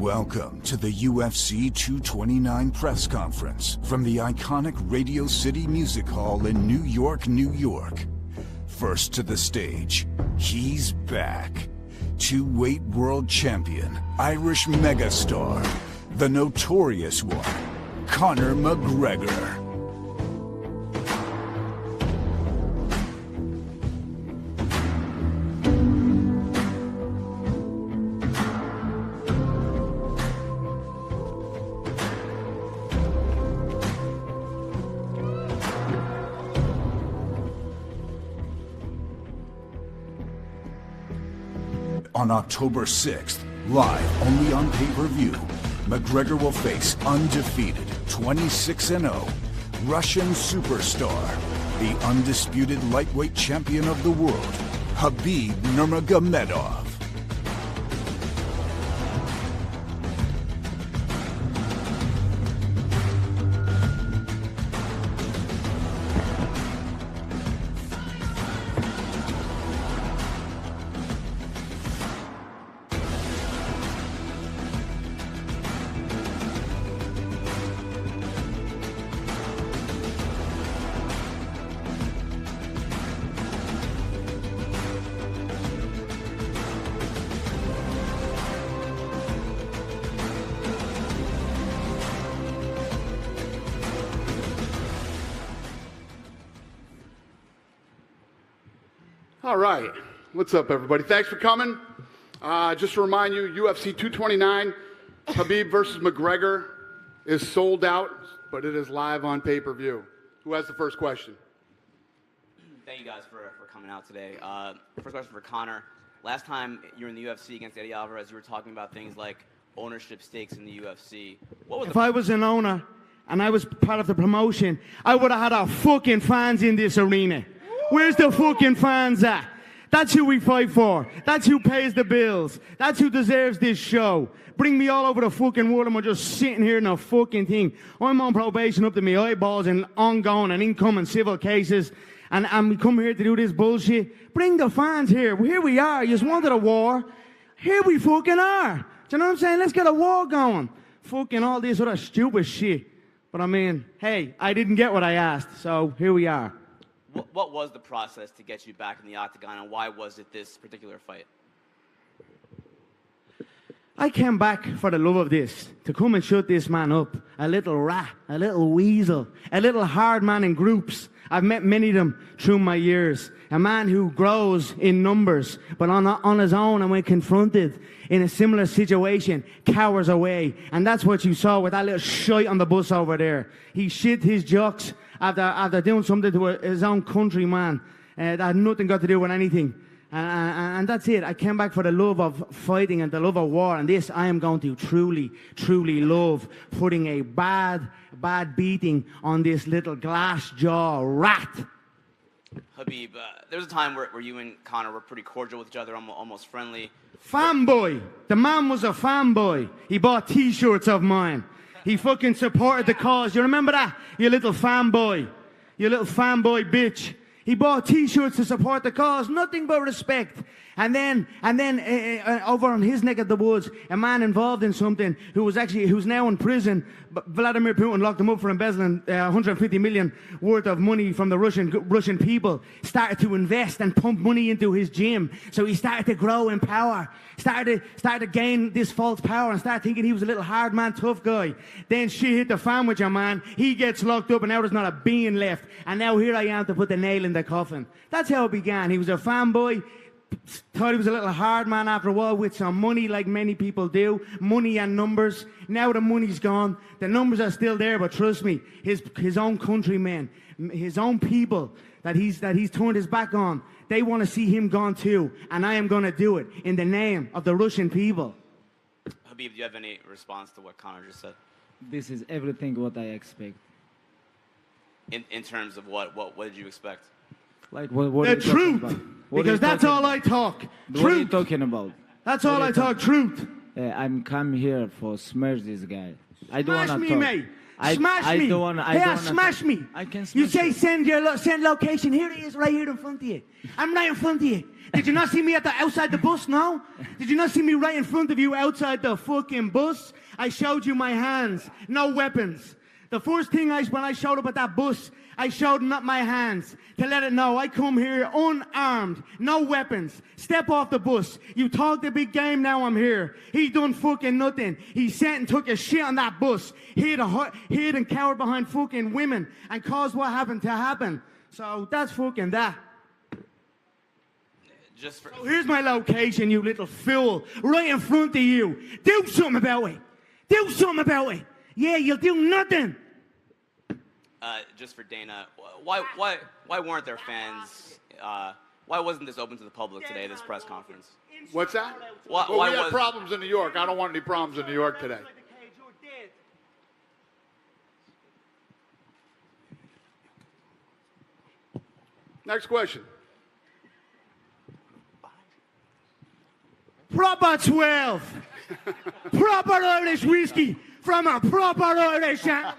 Welcome to the UFC 229 press conference from the iconic Radio City Music Hall in New York, New York. First to the stage, he's back. Two-weight world champion, Irish megastar, the notorious one, Conor McGregor. On October 6th, live only on pay-per-view, McGregor will face undefeated 26-0 Russian superstar, the undisputed lightweight champion of the world, Khabib Nurmagomedov. All right, what's up, everybody? Thanks for coming. Just to remind you, UFC 229, Khabib versus McGregor is sold out, but it is live on pay-per-view. Who has the first question? Thank you guys for coming out today. First question for Conor. Last time you were in the UFC against Eddie Alvarez, you were talking about things like ownership stakes in the UFC. If I was an owner and I was part of the promotion, I would have had our fucking fans in this arena. Where's the fucking fans at? That's who we fight for. That's who pays the bills. That's who deserves this show. Bring me all over the fucking world and we're just sitting here in a fucking thing. I'm on probation up to my eyeballs and ongoing and incoming civil cases. And we come here to do this bullshit. Bring the fans here. Here we are. You just wanted a war. Here we fucking are. Do you know what I'm saying? Let's get a war going. Fucking all this other stupid shit. But I mean, hey, I didn't get what I asked. So here we are. What was the process to get you back in the octagon, and why was it this particular fight? I came back for the love of this, to come and shut this man up. A little rat, a little weasel, a little hard man in groups. I've met many of them through my years. A man who grows in numbers, but on his own, and when confronted in a similar situation, cowers away. And that's what you saw with that little shite on the bus over there. He shit his jocks after doing something to his own countryman that had nothing got to do with anything. And that's it. I came back for the love of fighting and the love of war. And this I am going to truly, truly love, putting a bad beating on this little glass jaw rat. Khabib, there was a time where you and Conor were pretty cordial with each other, almost friendly. Fanboy. The man was a fanboy. He bought T-shirts of mine. He fucking supported the cause. You remember that? You little fanboy. You little fanboy bitch. He bought T-shirts to support the cause. Nothing but respect. And then over on his neck of the woods, a man involved in something who's now in prison. But Vladimir Putin locked him up for embezzling 150 million worth of money from the Russian people. Started to invest and pump money into his gym. So he started to grow in power. Started to gain this false power and started thinking he was a little hard man, tough guy. Then shit hit the fan with your man. He gets locked up and now there's not a bean left. And now here I am to put the nail in the coffin. That's how it began. He was a fanboy. Thought he was a little hard man after a while with some money, like many people do. Money and numbers. Now the money's gone. The numbers are still there, but trust me, his own countrymen, his own people that he's turned his back on, they want to see him gone too. And I am going to do it in the name of the Russian people. Khabib, do you have any response to what Conor just said? This is everything what I expect. In terms of what did you expect? Like what The truth. Because that's all I talk. Truth. What are you talking about? That's all I talk. Truth. I'm come here for smash this guy. I don't Smash wanna me, talk. mate. Smash I me. don't wanna- I yeah, don't wanna smash talk. me. I can You smash say you. send location. Here it is, right here in front of you. I'm right in front of you. Did you not see me outside the bus now? Did you not see me right in front of you outside the fucking bus? I showed you my hands, no weapons. The first thing when I showed up at that bus, I showed not my hands to let it know I come here unarmed, no weapons. Step off the bus. You talk the big game, now I'm here. He done fucking nothing. He sat and took a shit on that bus. Hid and cowered behind fucking women and caused what happened to happen. So that's fucking that. Just for, So here's my location, you little fool. Right in front of you. Do something about it. Do something about it. Yeah, you'll do nothing. just for Dana, why weren't there fans? Why wasn't this open to the public today, this press conference? What's that? Why Well, we had was- problems in New York. I don't want any problems in New York today. Next question. Proper 12. Proper Irish whiskey from a proper Irish animal.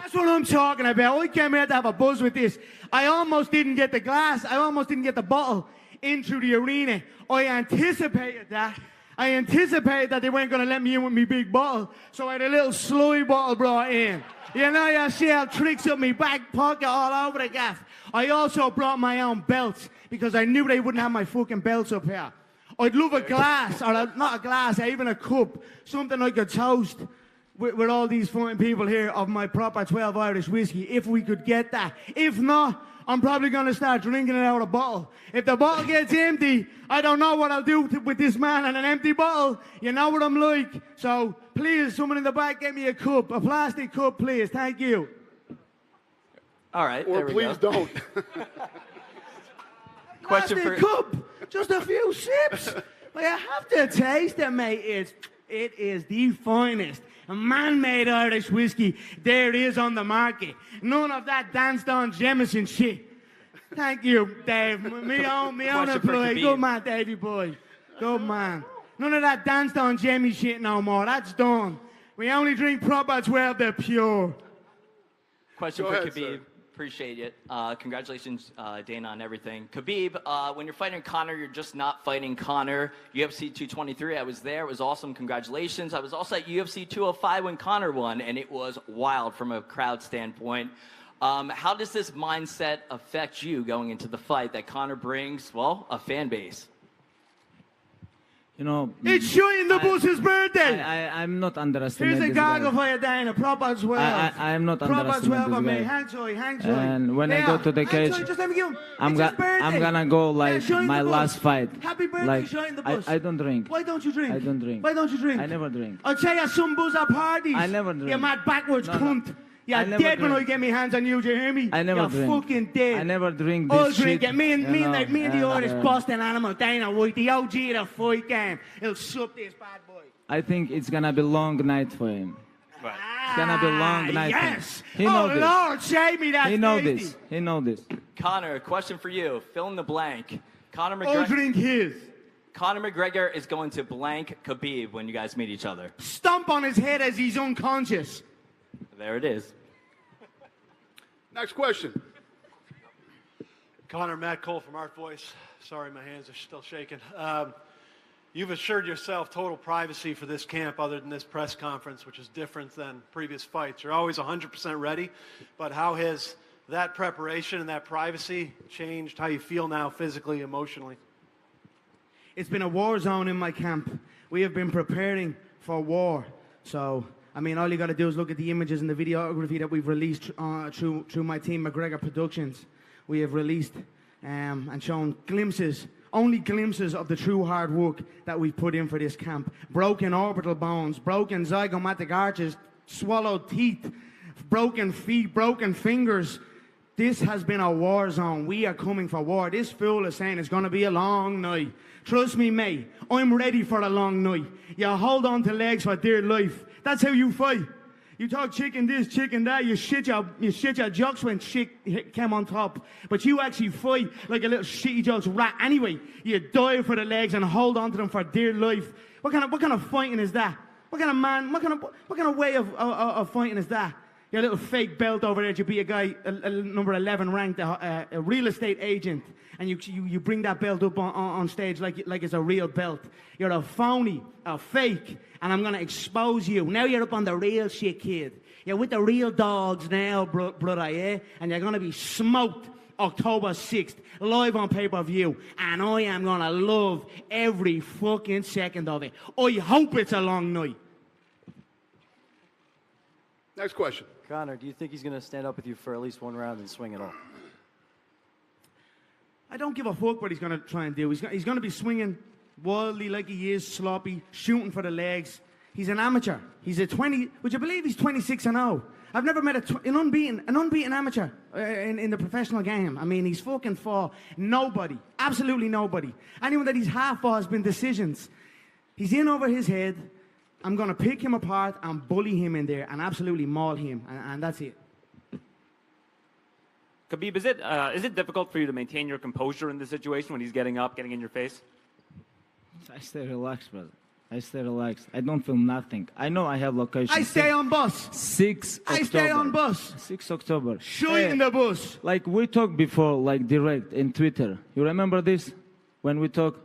That's what I'm talking about. I came here to have a buzz with this. I almost didn't get the glass. I almost didn't get the bottle into the arena. I anticipated that. I anticipated that they weren't going to let me in with my big bottle. So I had a little slurry bottle brought in. You know, you see how tricks up my back pocket all over the gaff. I also brought my own belts because I knew they wouldn't have my fucking belts up here. I'd love a glass, or not a glass, even a cup, something I could toast with all these fine people here of my proper 12 Irish whiskey, if we could get that. If not, I'm probably going to start drinking it out of a bottle. If the bottle gets empty, I don't know what I'll do with this man and an empty bottle. You know what I'm like. So please, someone in the back, get me a cup, a plastic cup, please. Thank you. All right, Or there we please go. don't. Question Plastic for cup, just a few sips. Well, you have to taste it, mate. It is the finest man-made Irish whiskey there is on the market. None of that danced-on Jameson shit. Thank you, Dave. Me own Question for employee. Khabib. Good man, Davey boy. Good man. None of that danced-on Jamie shit no more. That's done. We only drink proper 12, they're pure. Question Go for ahead, Khabib. sir. Appreciate it. Congratulations, Dana, on everything. Khabib, when you're fighting Conor, you're just not fighting Conor. UFC 223, I was there. It was awesome. Congratulations. I was also at UFC 205 when Conor won, and it was wild from a crowd standpoint. How does this mindset affect you going into the fight that Conor brings, well, a fan base? You know, It's showing the boss's birthday. I'm not underestimating Here's a this guy. goggle for you, Dana. Proper 12. I am not Proper underestimating 12 of this me. guy. Hang joy, hang joy. And when I go to the cage, just let me give him. I'm It's his birthday. I'm gonna go like shine my the bus. last fight. Happy birthday, Like, shine the bus. I don't drink. Why don't you drink? I don't drink. Why don't you drink? I never drink. I'll tell you some buzz at parties. I never drink. You mad backwards No, no. cunt. You're I never dead when I drink. get my hands on you, do you hear me? I never You're drink. fucking dead. I never drink this I'll shit. drink it. Me and you know, the Irish and, Boston animal, Dana White, the OG of the fight game. He'll sup this bad boy. I think it's gonna be long night for him. It's gonna be a long night. for him. Yes. He knows this. Lord, save me that. He knows this. He knows this. Connor, a question for you. Fill in the blank. Conor I'll McGregor, drink his. Conor McGregor is going to blank Khabib when you guys meet each other. Stomp on his head as he's unconscious. There it is. Next question. Connor, Matt Cole from Art Voice. Sorry, my hands are still shaking. You've assured yourself total privacy for this camp other than this press conference, which is different than previous fights. You're always 100% ready, but how has that preparation and that privacy changed how you feel now physically, emotionally? It's been a war zone in my camp. We have been preparing for war. So, I mean, all you got to do is look at the images and the videography that we've released through my team, McGregor Productions. We have released and shown glimpses, only glimpses of the true hard work that we've put in for this camp. Broken orbital bones, broken zygomatic arches, swallowed teeth, broken feet, broken fingers. This has been a war zone. We are coming for war. This fool is saying it's going to be a long night. Trust me, mate. I'm ready for a long night. You hold on to legs for dear life. That's how you fight. You talk chicken this, chicken that. You shit your jocks when shit came on top. But you actually fight like a little shitty jokes rat. Anyway, you dive for the legs and hold on to them for dear life. What kind of fighting is that? What kind of man, what kind of way of fighting is that? Your little fake belt over there to be a guy, number 11 ranked, a real estate agent, and you bring that belt up on stage like it's a real belt. You're a phony, a fake, and I'm gonna expose you. Now you're up on the real shit, kid. You're with the real dogs now, brother, yeah? And you're gonna be smoked October 6th, live on pay-per-view, and I am gonna love every fucking second of it. I hope it's a long night. Next question. Conor, do you think he's going to stand up with you for at least one round and swing it all? I don't give a fuck what he's going to try and do. He's going to be swinging wildly like he is, sloppy, shooting for the legs. He's an amateur. He's a 20, would you believe he's 26-0? I've never met an unbeaten amateur in the professional game. I mean, he's fucking fought nobody, absolutely nobody. Anyone that he's half fought has been decisions. He's in over his head. I'm going to pick him apart and bully him in there and absolutely maul him, and that's it. Khabib, is it difficult for you to maintain your composure in this situation when he's getting up, getting in your face? I stay relaxed, brother. I stay relaxed. I don't feel nothing. I know I have location. I stay on bus. 6 October. I stay on bus. 6 October. Shoot in the bus. Like we talked before, like direct in Twitter. You remember this? When we talk?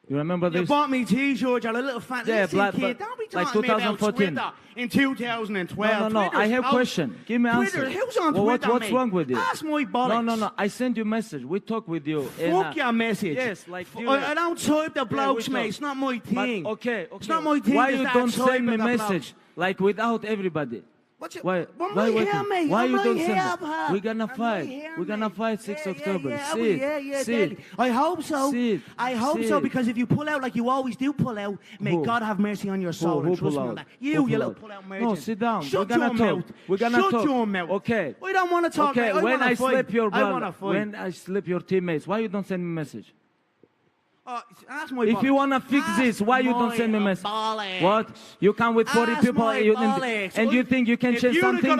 You remember this? You bought me T-shirts, you're a little fan. Yeah, Listen, kid, don't be talking like 2014. me about Twitter in 2012. No. I have a question. Give me an answer. Who's on Twitter, what's wrong with you? That's my bollocks. No. I send you a message. We talk with you. Fuck your message. Yes, like I don't type the blokes, mate. It's not my thing. But, okay. It's not my thing. Why you don't send me a message like without everybody? Why you don't send it? We're gonna fight. We're gonna fight 6 October. See it. I hope so. See it. I hope so, because if you pull out like you always do pull out, may God have mercy on your soul. Who and trust pull me on out? that. You little pull out merchant. No, sit down. Shut We're gonna your talk. mouth. We're gonna Shut talk. your mouth. Okay. We don't want to talk. Okay, when I slip your I want brother, to fight. when I slip your teammates, why you don't send me a message? That's my If you want to fix this, why you don't send me a message? Bollocks. What? You come with 40 That's people my and you think you can change something?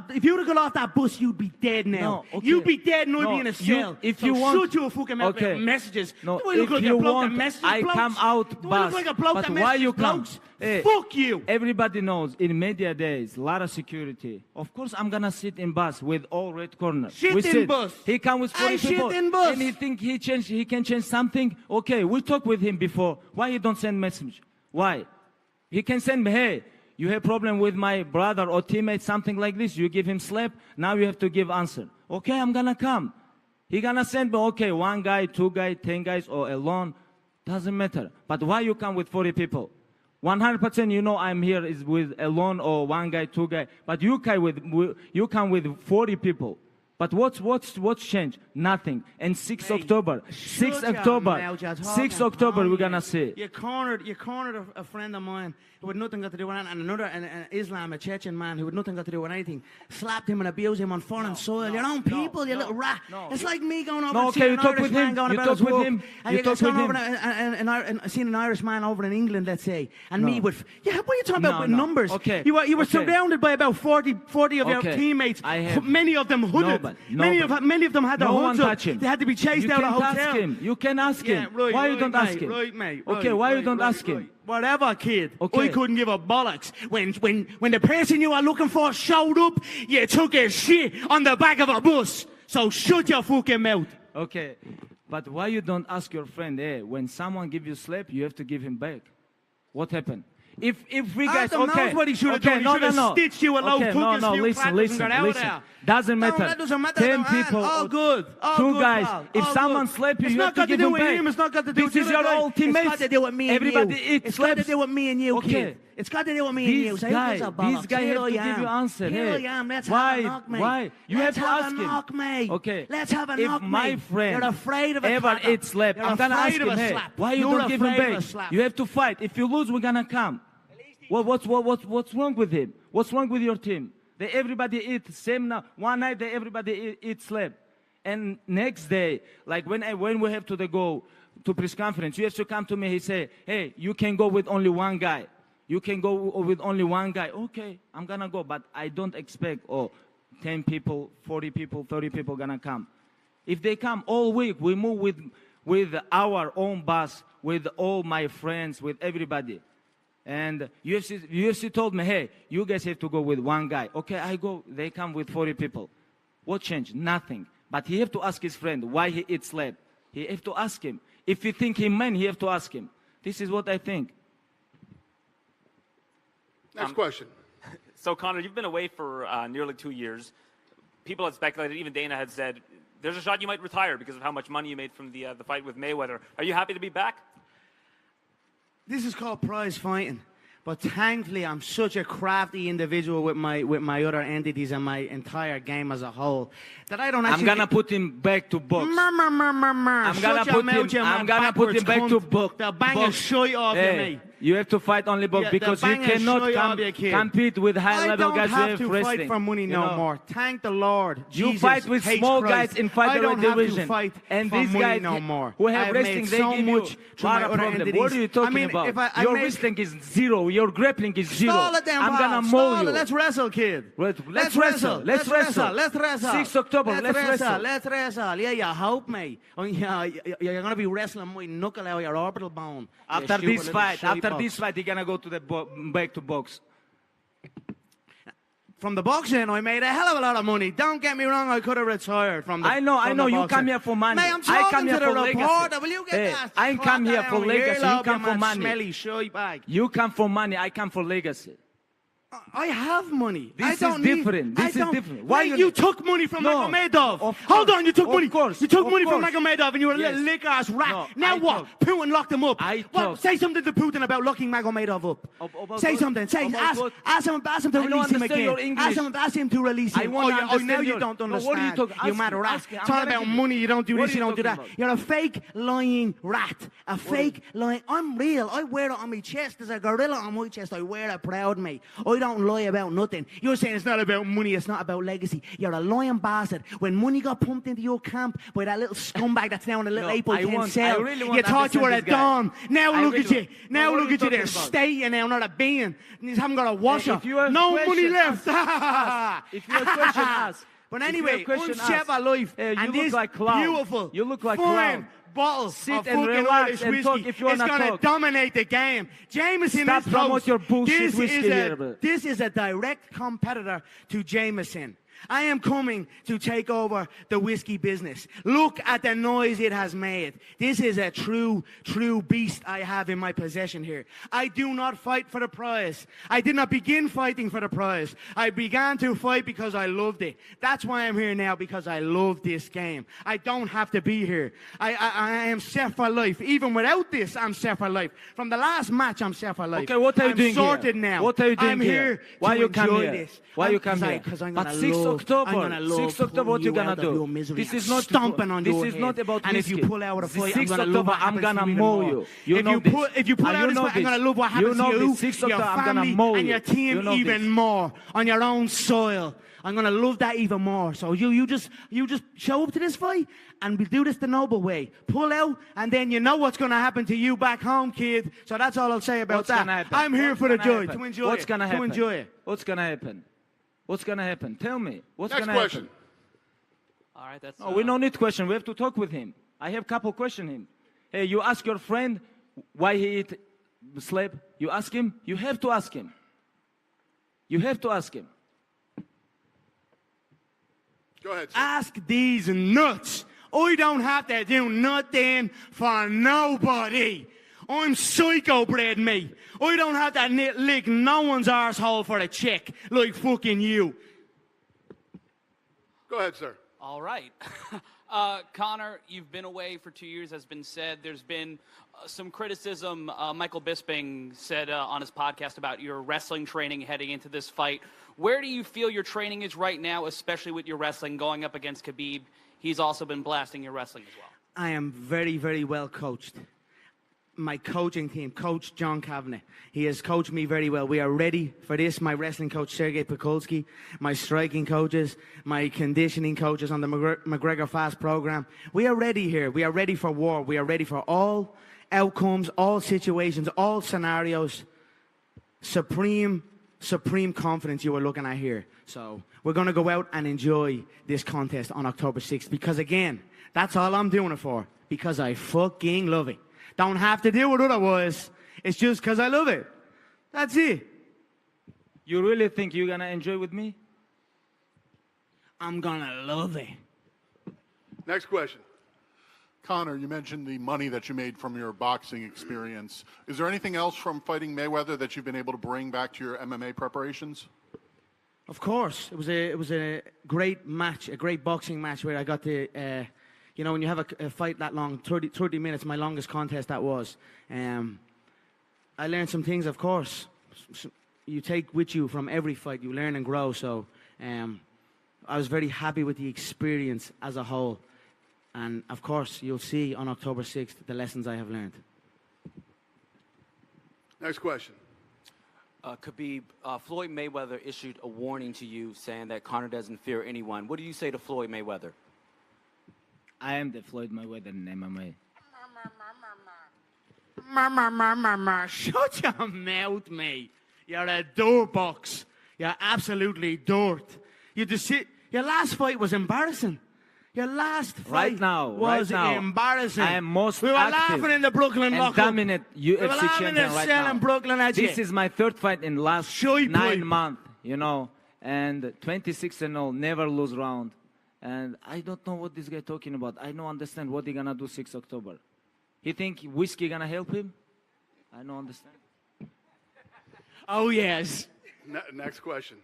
If you'd have got off that bus, you'd be dead now. No, okay. You'd be dead and I'd be in a cell. If you want... Shut your fucking mouth with messages. No, Do I look if like you a bloke want, that messages I blokes? come out Do I bus. look like a bloke But that why messages you come? blokes? Hey, fuck you. Everybody knows in media days, a lot of security. Of course, I'm gonna sit in bus with all red corners. Shit in bus. He come with 40 people. Shit in bus. And he think he can change something. Okay, we talked with him before. Why you don't send message? Why? He can send me, hey, you have problem with my brother or teammate, something like this. You give him slap. Now you have to give answer. Okay, I'm gonna come. He gonna send me, okay, 1 guy, 2 guys, 10 guys, or alone. Doesn't matter. But why you come with 40 people? 100% you know I'm here is with alone or 1 guy, 2 guys. But you come with 40 people. But what's changed? Nothing. And 6 October, 6 October, we're gonna see. You cornered a friend of mine who had nothing got to do with it, and another an Islam, a Chechen man who had nothing got to do with anything, slapped him and abused him on foreign soil. Your own people, you little rat. It's like me going over and seeing an Irish man going about his work. And seeing an Irish man over in England, let's say, and me with, what are you talking about with numbers? Okay. You were surrounded by about 40 of your teammates, many of them hooded. Many of them had their hoods up. They had to be chased out of the hotel. You can ask him. Why you don't ask him? Right, mate. Okay, why you don't ask him? Whatever, kid. Okay. I couldn't give a bollocks. When the person you were looking for showed up, you took a shit on the back of a bus. So shut your fucking mouth. Okay, but why you don't ask your friend, hey, when someone give you slap, you have to give him back? What happened? If we guys, Adam knows what he should have done. He should have stitched you a low listen. Doesn't matter. That doesn't matter. 10 people, all good. Two guys. If someone slap you, you have to give him back. It's not got to do with him. This is your old teammates. It's got to do with me and you. Everybody eats It's got to do with me and you, okay. kid. It's got to do with me and you. This guy has to give you answer. Here I am. Let's have a knock, mate. Why? You have to ask him. Let's have a knock, mate. Okay. Let's have a knock, mate. If my friend you're afraid of a ever eats slap, I'm gonna ask him, hey, why you don't give him back? You have to fight. If you lose, we're gonna come. What's wrong with him? What's wrong with your team? Everybody eat same now. One night everybody eat slap, and next day, like when we have to go to press conference, you have to come to me. He say, hey, you can go with only 1 guy. You can go with only 1 guy. Okay, I'm gonna go, but I don't expect 10 people, 40 people, 30 people gonna come. If they come all week, we move with our own bus, with all my friends, with everybody. And UFC told me, hey, you guys have to go with one guy. Okay, I go. They come with 40 people. What changed? Nothing. But he have to ask his friend why he eats slab. He have to ask him. If you think he man, he have to ask him. This is what I think. Next question. So, Conor, you've been away for nearly 2 years. People had speculated, even Dana had said, there's a shot you might retire because of how much money you made from the fight with Mayweather. Are you happy to be back? This is called prize fighting. But thankfully, I'm such a crafty individual with my other entities and my entire game as a whole that I don't actually... I'm gonna put him back to box. I'm gonna put him back to box. They'll bang a shit off you, mate. You have to fight only box because you cannot compete with high-level guys who have wrestling. I don't have to fight for money no more. Thank the Lord. You fight with small guys in featherweight division. And these guys who have wrestling, they give you a lot of problems. What are you talking about? Your wrestling is zero. Your grappling is zero. I'm gonna mow you. Let's wrestle, kid. Let's wrestle. Let's wrestle. 6 October, let's wrestle. Let's wrestle. Yeah, you hope, mate. You're gonna be wrestling my knuckle out your orbital bone. After this fight, you're gonna go to the back to box. From the boxing, I made a hell of a lot of money. Don't get me wrong, I could have retired from the I know. You come here for money. Mate, I'm talking to the reporter. Will you get that? I come here for legacy. You come for money. Smelly shite bag. You come for money. I come for legacy. I have money. This is different. Why you took money from Nurmagomedov? Hold on, you took money. You took money from Nurmagomedov, and you were a little lick ass rat. Now what? Putin locked him up. Say something to Putin about locking Nurmagomedov up. Say something. Ask him to release him again. Ask him to release him. Now you don't understand. What are you talking? You mad rat. Talking about money. You don't do this. You don't do that. You're a fake lying rat. A fake lying. I'm real. I wear it on my chest. There's a gorilla on my chest. I wear it proud, mate. I don't lie about nothing. You're saying it's not about money, it's not about legacy. You're a lying bastard. When money got pumped into your camp by that little scumbag that's now in a little April 10 cell, you thought you were a don. Now look at you. Now look at you there. Stay now, not a bean. You haven't got a washer. No money left. If you have a question, ask. But anyway, unshep a life. And this beautiful. You look like clown. Bottles sit of and relax and talk if you want to talk. It's going to dominate the game. Jameson Stop promote your bullshit whiskey here. This is a direct competitor to Jameson. I am coming to take over the whiskey business. Look at the noise it has made. This is a true beast I have in my possession here. I do not fight for the prize. I did not begin fighting for the prize. I began to fight because I loved it. That's why I'm here now, because I love this game. I don't have to be here. I am set for life. Even without this, I'm set for life. From the last match, I'm set for life. Okay, what are you doing sorted here? Now. What are you doing I'm here Why to you come enjoy here? This. Why you come here? Because I'm but gonna 6 love, October, 6 October, what you gonna do? This is not stomping on your This is head. not about and whiskey. If you pull out a fight, 6 October, I'm gonna mow you. If you pull out a fight, I'm gonna love what happens to you, 6 your October, I'm gonna family, mow and your team even more on your own soil. I'm gonna love that even more. So you just show up to this fight, and we'll do this the noble way. Pull out, and then you know what's gonna happen to you back home, kid. So that's all I'll say about that. I'm here for the joy, to enjoy it. What's gonna happen? To enjoy it. What's gonna happen? What's gonna happen? Tell me. What's Next gonna question. happen? All right, that's. We don't need question. We have to talk with him. I have a couple questions him. Hey, you ask your friend why he eat slab. You ask him. You have to ask him. You have to ask him. Go ahead, sir. Ask these nuts. I don't have to do nothing for nobody. I'm psycho bred, mate. I don't have to lick no one's arsehole for a check like fucking you. Go ahead, sir. All right. Conor, you've been away for 2 years, has been said. There's been some criticism. Michael Bisping said on his podcast about your wrestling training heading into this fight. Where do you feel your training is right now, especially with your wrestling going up against Khabib? He's also been blasting your wrestling as well. I am very, very well coached. My coaching team, Coach John Kavanagh, he has coached me very well. We are ready for this. My wrestling coach, Sergey Pekulski, my striking coaches, my conditioning coaches on the McGregor Fast program. We are ready here. We are ready for war. We are ready for all outcomes, all situations, all scenarios. Supreme confidence you are looking at here. So we're going to go out and enjoy this contest on October 6th. Because again, that's all I'm doing it for. Because I fucking love it. Don't have to do it otherwise. It's just because I love it. That's it. You really think you're gonna enjoy with me? I'm gonna love it. Next question. Conor, you mentioned the money that you made from your boxing experience. Is there anything else from fighting Mayweather that you've been able to bring back to your MMA preparations? Of course, it was a great match, a great boxing match where I got to, you know, when you have a fight that long, 30 minutes, my longest contest that was. I learned some things, of course. You take with you from every fight, you learn and grow. So I was very happy with the experience as a whole. And of course, you'll see on October 6th the lessons I have learned. Next question. Khabib, Floyd Mayweather issued a warning to you saying that Conor doesn't fear anyone. What do you say to Floyd Mayweather? I am the Floyd Mayweather in MMA. Shut your mouth, mate. You're a dirt box. You're absolutely dirt. You just sit. Your last fight was embarrassing. Your last fight was embarrassing. I am most We were active laughing in the Brooklyn and lockup. dominant We were UFC laughing champion in right cell now. in Brooklyn, had you? This is my third fight in last Shite 9 pipe. months, you know, and 26-0, never lose round. And I don't know what this guy talking about. I don't understand what he gonna do 6 October. He think whiskey gonna help him? I don't understand. Oh, yes. Next question.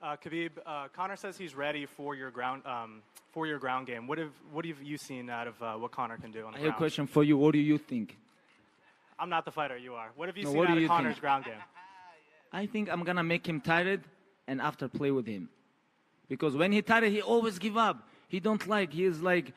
Khabib, Conor says he's ready for your ground game. What have you seen out of what Conor can do on the I have a ground? question for you. What do you think? I'm not the fighter, you are. What have you No, seen what out do of you Conor's think? ground game? I think I'm gonna make him tired and after play with him. Because when he tired, he always give up. He don't like, he's like,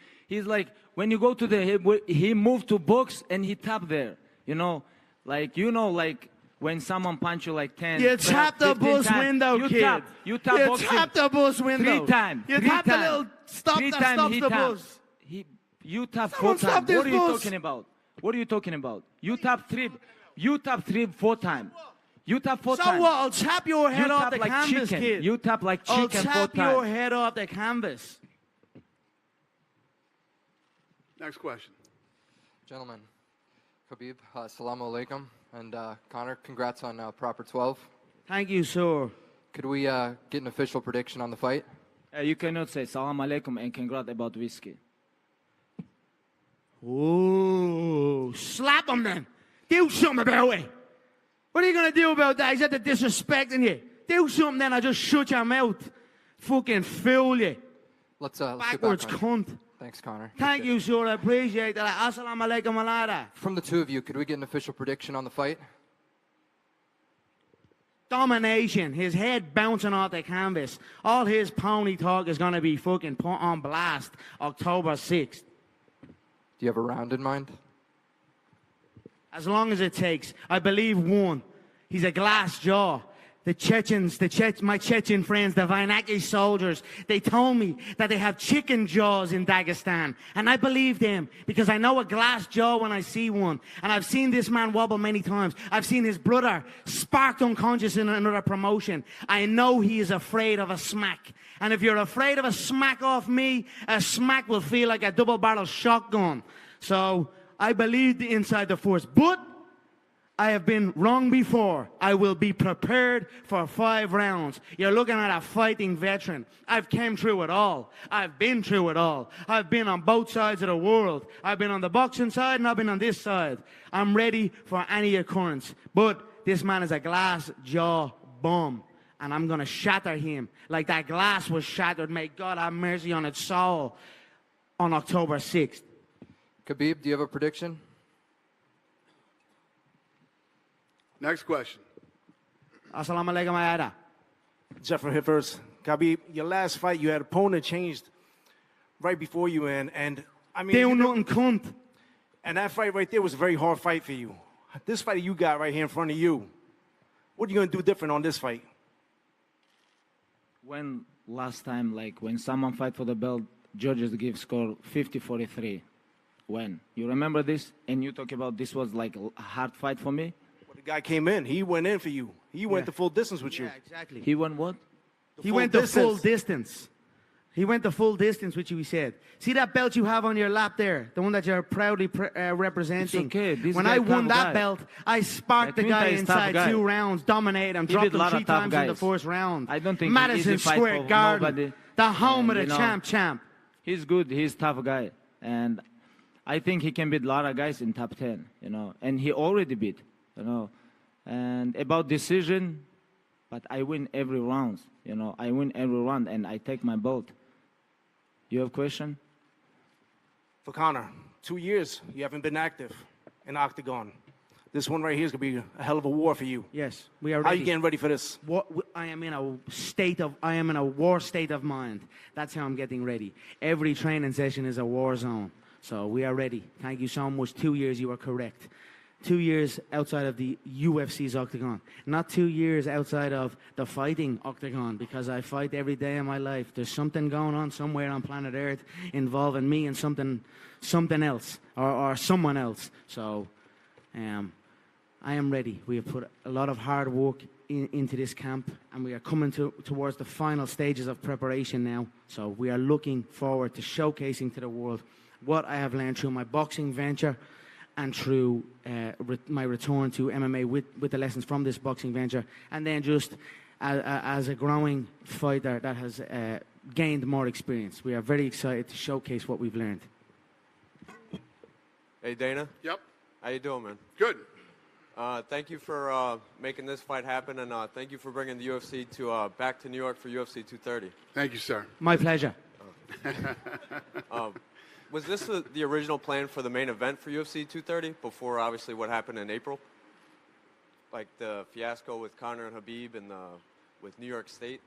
when you go to he moved to box and he tap there. You know, like when someone punch you like 10, You tap the 15 bus times, window, you kid. Tap You boxing tap the bus window. 3 times. You 3 tap the times. little stop 3 that times stops he the tap. bus. You tap Someone 4 stop times. this What are you bus. talking about? What are you talking about? You tap 3, 4 times. You tap 4 So times. what? I'll tap your head You off tap the like canvas, chicken. kid. You tap like I'll chicken 4 tap your times. head off the canvas. Next question. Gentlemen, Khabib, assalamu alaikum. And Conor, congrats on Proper 12. Thank you, sir. Could we get an official prediction on the fight? You cannot say salam alaikum and congrats about whiskey. Ooh, slap him then. Do something about it. What are you going to do about that? He's at the disrespecting you. Do something then, I just shut your mouth. Fucking fool you. Let's get Backwards back on. cunt. Thanks, Conor. Thank you, sir. I appreciate that. Assalamu alaikum alada. From the two of you, could we get an official prediction on the fight? Domination. His head bouncing off the canvas. All his pony talk is going to be fucking put on blast October 6th. Do you have a round in mind? As long as it takes. I believe one. He's a glass jaw. The Chechens, my Chechen friends, the Vainaki soldiers, they told me that they have chicken jaws in Dagestan. And I believe them because I know a glass jaw when I see one. And I've seen this man wobble many times. I've seen his brother sparked unconscious in another promotion. I know he is afraid of a smack. And if you're afraid of a smack off me, a smack will feel like a double-barrel shotgun. So I believe inside the force. But I have been wrong before. I will be prepared for 5 rounds. You're looking at a fighting veteran. I've came through it all. I've been through it all. I've been on both sides of the world. I've been on the boxing side and I've been on this side. I'm ready for any occurrence. But this man is a glass jaw bum. And I'm going to shatter him like that glass was shattered. May God have mercy on its soul on October 6th. Khabib, do you have a prediction? Next question. Assalamu alaikum ayada. Jeffrey Hiffers, Khabib, your last fight, you had opponent changed right before you and I mean... They do nothing, cunt. And that fight right there was a very hard fight for you. This fight you got right here in front of you, what are you going to do different on this fight? When last time, like when someone fight for the belt, judges give score 50-43. When? You remember this? And you talk about this was like a hard fight for me? Well, the guy came in. He went in for you. He went the full distance with you. Yeah, exactly. He went what? He went the full distance. He went the full distance, which he said. See that belt you have on your lap there, the one that you're proudly representing. It's okay. This when guy I won tough that guy. belt, I sparked the guy inside 2 rounds, dominated him, He dropped beat a him lot 3 of tough times in the guys. 1st round. I don't think Madison easy fight Square for Garden, nobody. the home of And, the you know, champ. He's good. He's a tough guy. And I think he can beat a lot of guys in top 10, you know. And he already beat, you know. And about decision, but I win every round, you know. I win every round, and I take my belt. You have a question? For Conor, 2 years you haven't been active in Octagon. This one right here is going to be a hell of a war for you. Yes, we are How are ready. you getting ready for this? I am in a war state of mind. That's how I'm getting ready. Every training session is a war zone. So we are ready. Thank you so much. 2 years, you are correct. 2 years outside of the UFC's Octagon. Not 2 years outside of the fighting Octagon, because I fight every day of my life. There's something going on somewhere on planet Earth involving me and something else or someone else. So I am ready. We have put a lot of hard work into this camp, and we are coming towards the final stages of preparation now. So we are looking forward to showcasing to the world what I have learned through my boxing venture and through my return to MMA with the lessons from this boxing venture, and then just as a growing fighter that has gained more experience. We are very excited to showcase what we've learned. Hey, Dana. Yep. How you doing, man? Good. Thank you for making this fight happen, and thank you for bringing the UFC back to New York for UFC 230. Thank you, sir. My pleasure. Was this the original plan for the main event for UFC 230 before, obviously, what happened in April? Like the fiasco with Conor and Khabib and with New York State?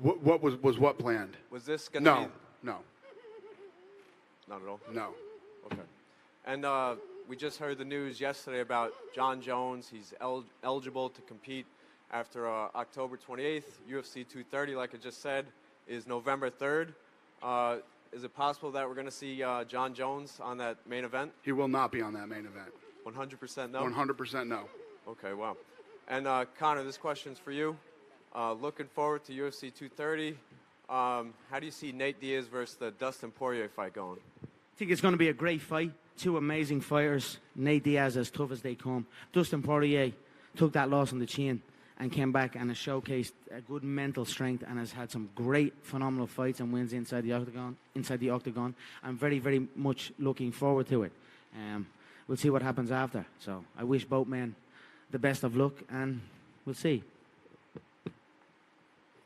What was planned? Was this going to be... No. Not at all? No. Okay. And we just heard the news yesterday about John Jones. He's eligible to compete after October 28th. UFC 230, like I just said, is November 3rd. Is it possible that we're going to see John Jones on that main event? He will not be on that main event. 100% no? 100% no. Okay, wow. And Conor, this question's for you. Looking forward to UFC 230. How do you see Nate Diaz versus the Dustin Poirier fight going? I think it's going to be a great fight. 2 amazing fighters. Nate Diaz as tough as they come. Dustin Poirier took that loss on the chin and came back and has showcased a good mental strength and has had some great, phenomenal fights and wins inside the octagon. I'm very, very much looking forward to it. We'll see what happens after. So I wish both men the best of luck, and we'll see.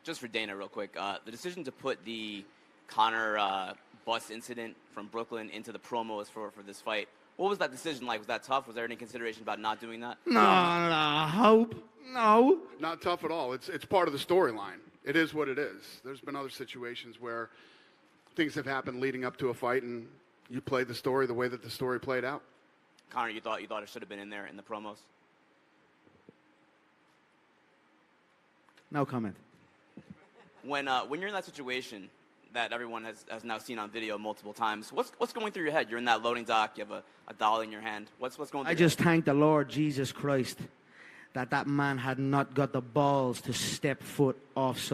Just for Dana, real quick, the decision to put the Conor bus incident from Brooklyn into the promos for this fight, what was that decision like? Was that tough? Was there any consideration about not doing that? No. Not tough at all. It's part of the storyline. It is what it is. There's been other situations where things have happened leading up to a fight, and you played the story the way that the story played out. Conor, you thought it should have been in there in the promos? No comment. When you're in that situation that everyone has now seen on video multiple times, what's going through your head? You're in that loading dock. You have a dolly in your hand. What's going through I your just head? thank the Lord Jesus Christ that man had not got the balls to step foot off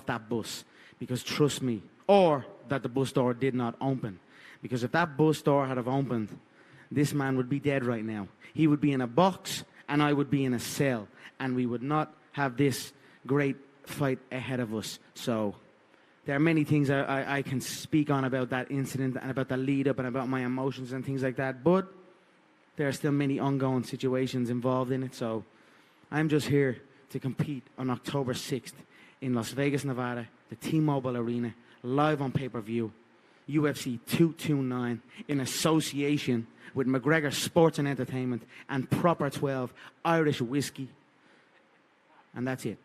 that bus. Because trust me, or that the bus door did not open. Because if that bus door had have opened, this man would be dead right now. He would be in a box, and I would be in a cell. And we would not have this great fight ahead of us. So there are many things I can speak on about that incident and about the lead up and about my emotions and things like that. But there are still many ongoing situations involved in it. So I'm just here to compete on October 6th in Las Vegas, Nevada, the T-Mobile Arena, live on pay-per-view, UFC 229, in association with McGregor Sports and Entertainment and Proper 12 Irish Whiskey. And that's it.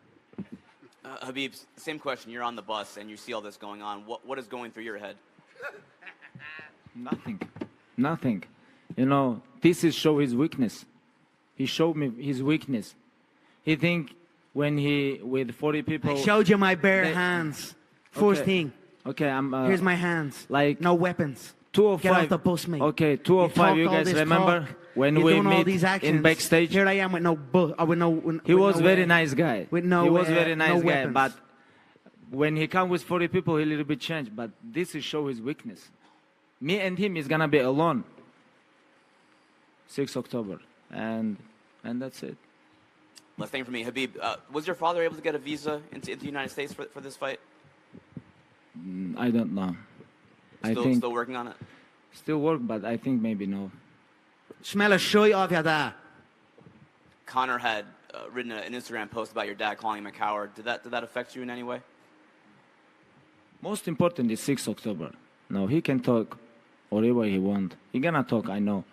Khabib, same question. You're on the bus and you see all this going on. What is going through your head? Nothing. You know, this is show his weakness. He showed me his weakness. He think when he with 40 people. I showed you my bare hands. First thing. Okay, here's my hands. Like no weapons. 205. Get off the bus, mate. Okay, 205. You guys remember when we meet in backstage? Here I am with no he was very nice guy. With no. He was very nice guy. weapons. But when he come with 40 people, he a little bit change. But this is show his weakness. Me and him is gonna be alone. 6 October, and that's it. Last thing for me, Khabib, was your father able to get a visa into the United States for this fight? I don't know. Still working on it? Still work, but I think maybe no. Smell a shit off your dad. Conor had written an Instagram post about your dad calling him a coward. Did that affect you in any way? Most important is 6 October. No, he can talk whatever he want. He gonna talk, I know.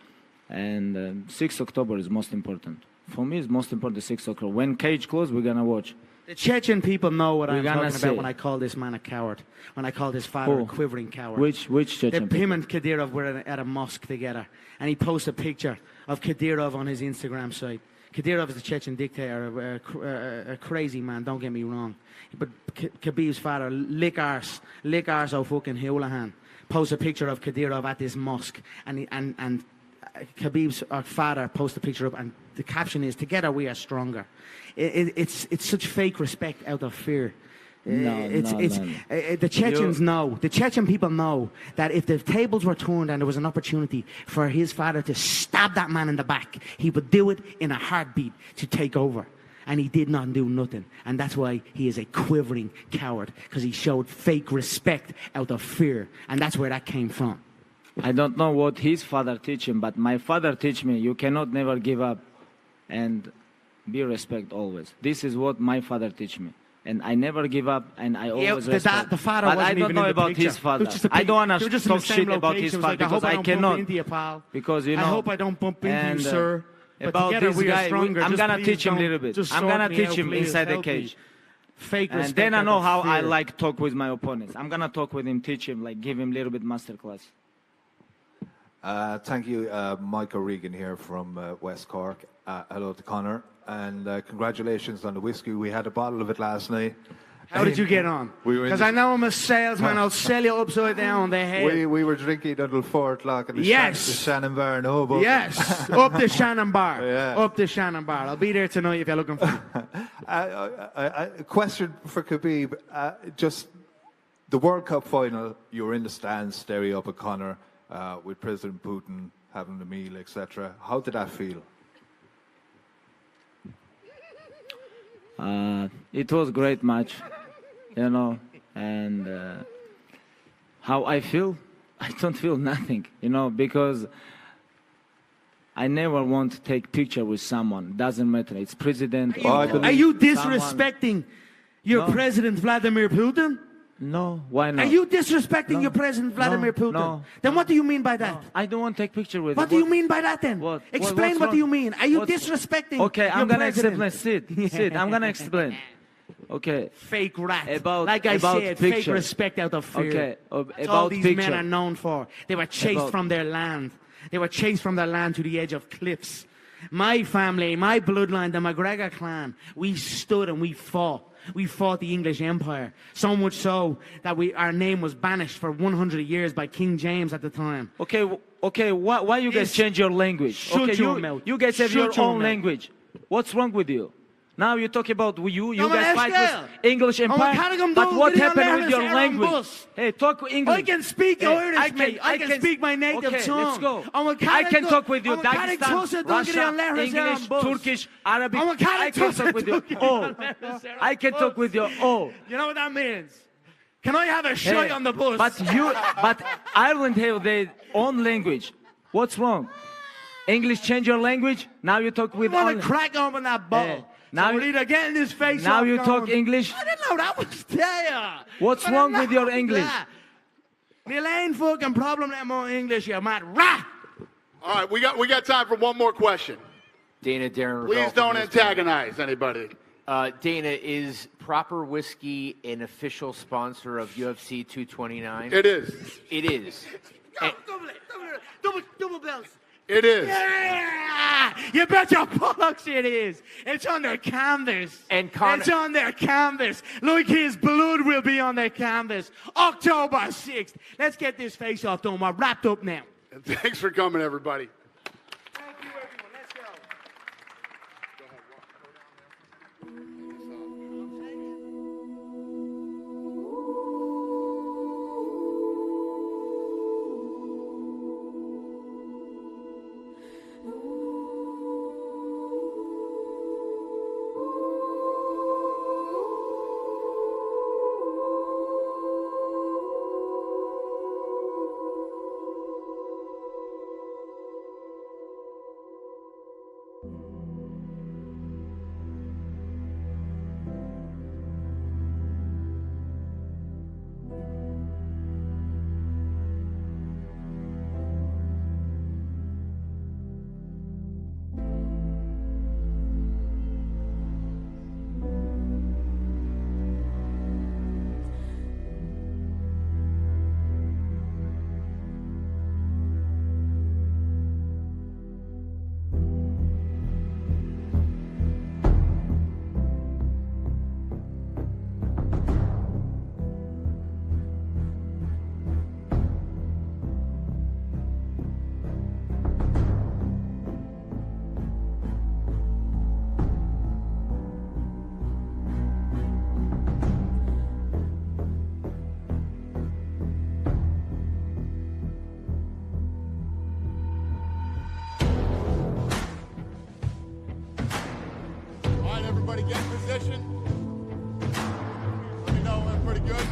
And 6 October is most important. For me, it's most important 6 October. When cage closed, we're gonna watch. The Chechen people know what I'm talking say. about when I call this man a coward. When I call his father a quivering coward. Which Chechen people? Him and Kadyrov were at a mosque together. And he posted a picture of Kadyrov on his Instagram site. Kadyrov is the Chechen dictator, a crazy man, don't get me wrong. But Khabib's father, lick arse of fucking Houlihan, posts a picture of Kadyrov at this mosque. And Khabib's father posts a picture up, and the caption is, "Together we are stronger." It's such fake respect out of fear. The Chechens know, the Chechen people know that if the tables were turned and there was an opportunity for his father to stab that man in the back, he would do it in a heartbeat to take over. And he did not do nothing. And that's why he is a quivering coward, because he showed fake respect out of fear. And that's where that came from. I don't know what his father teach him, but my father teach me, you cannot never give up and be respect always. This is what my father teach me. And I never give up, and I always respect. The father but wasn't I don't even know in the about picture. his father. Just I don't want to just talk shit about his father because I cannot. Because, you know. I hope I don't bump into you, sir. But about together this we are guy, stronger. I'm Just going to please teach him a don't- little bit. just I'm sort going to me teach out, him please. inside the Help me. cage. Fake And respect then I out know of how I fear. like talk with my opponents. I'm going to talk with him, teach him, like give him a little bit masterclass. Thank you, Michael Regan here from West Cork. Hello to Conor, and congratulations on the whiskey. We had a bottle of it last night. How did you get on? Because I know I'm a salesman. I'll sell you upside down the head. We were drinking until 4 o'clock in the Shannon Bar in Hoboken. Yes, up the Shannon Bar. Yeah. Up the Shannon Bar. I'll be there tonight if you're looking for me. A question for Khabib. Just the World Cup final, you were in the stands staring up at Conor with President Putin having the meal, etc. How did that feel? It was a great match, you know, and how I feel? I don't feel nothing, you know, because I never want to take picture with someone. Doesn't matter. It's president. Are you disrespecting your president, Vladimir Putin? No, why not? Are you disrespecting your president, Vladimir Putin? No. Then what do you mean by that? I don't want to take picture with What him. do you mean by that then? Explain what do you mean. Are you disrespecting Okay, I'm your going to president? explain. Sit. I'm going to explain. Okay. Fake rat. About fake picture. respect out of fear. Okay, That's about all these picture. men are known for. They were chased from their land. They were chased from their land to the edge of cliffs. My family, my bloodline, the McGregor clan, we stood and we fought. We fought the English Empire. So much so that our name was banished for 100 years by King James at the time. Okay, why you guys change your language? Shut Okay, your mouth. you guys have Shut your your own mouth. language. What's wrong with you? Now you talk about you No, guys let's fight go. with English Empire. But what happened with your language? Hey, talk English. I can speak Hey, Irish, mate. I can speak my native okay, tongue. let's go. I'm a I can talk with you. I'm a Catholic Dagestan, Russia, Russia, English, Turkish, Arabic. I'm a I can talk with you. Oh, I can talk with you. Oh, you know what that means? Can I have a shot on the bus? But Ireland have their own language. What's wrong? English change your language. Now you talk with. I want to crack open that bottle. Now so we're either getting this face Now off you going, talk English. I didn't know that was there. What's wrong with your English? There ain't fucking problem that more English, you mad rat. All right, we got time for one more question. Dana, Darren. Please Ravel don't from antagonize anybody. Dana, is Proper Whiskey an official sponsor of UFC 229? It is. It is. Double bells. It is. Yeah! You bet your bollocks it is. It's on their canvas. And Conor, it's on their canvas. Like his blood will be on their canvas. October 6th. Let's get this face off done. We're wrapped up now. And thanks for coming, everybody. Thank you, everyone. Let's go. Everybody get in position. Let me know when I'm pretty good.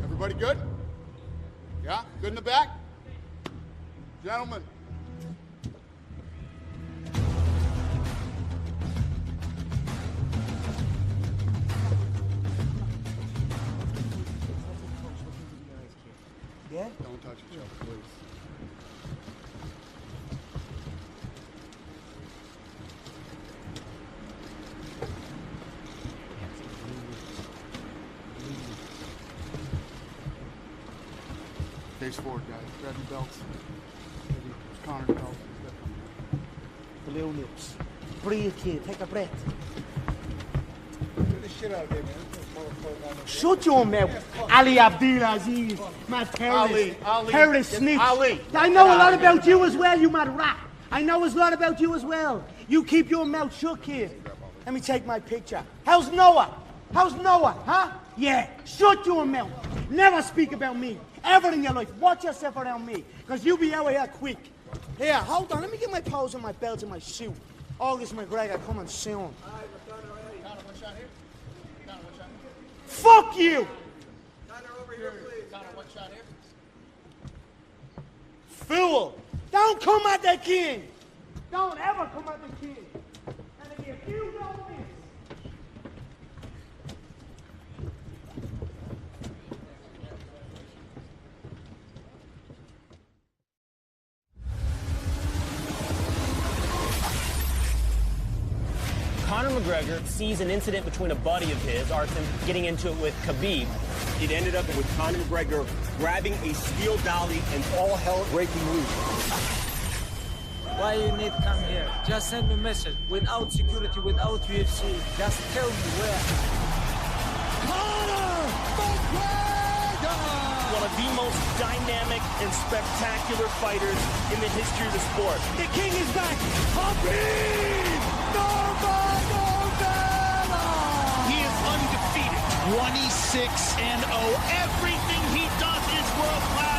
Everybody good? Yeah? Good in the back? Gentlemen. Yeah? Don't touch each other, please. Face forward, guys. Grab your belts. Connor's belt. Blue lips. Breathe, kid. Take a breath. Get the shit out of here, man. Shut your mouth. Ali Abdulaziz. Mad terrorist. Ali. Terrorist snitch. Ali. I know a lot about you as well, you mad rat. I know a lot about you as well. You keep your mouth shut, kid. Let me take my picture. How's Noah? How's Noah, huh? Yeah, shut your mouth. Never speak about me. Ever in your life. Watch yourself around me. Because you be out here quick. Here, hold on. Let me get my pose and my belt and my suit. August McGregor coming soon. Fuck you! Fool! Don't come at the king! Don't ever come at the king! And if you don't miss... Conor McGregor sees an incident between a buddy of his, Artem, getting into it with Khabib. It ended up with Conor McGregor grabbing a steel dolly and all hell breaking loose. Why you need to come here? Just send me a message. Without security, without UFC, just tell me where. Conor McGregor! One of the most dynamic and spectacular fighters in the history of the sport. The king is back! Khabib Nurmagomedov! He is undefeated. 26-0. Everything he does is world-class.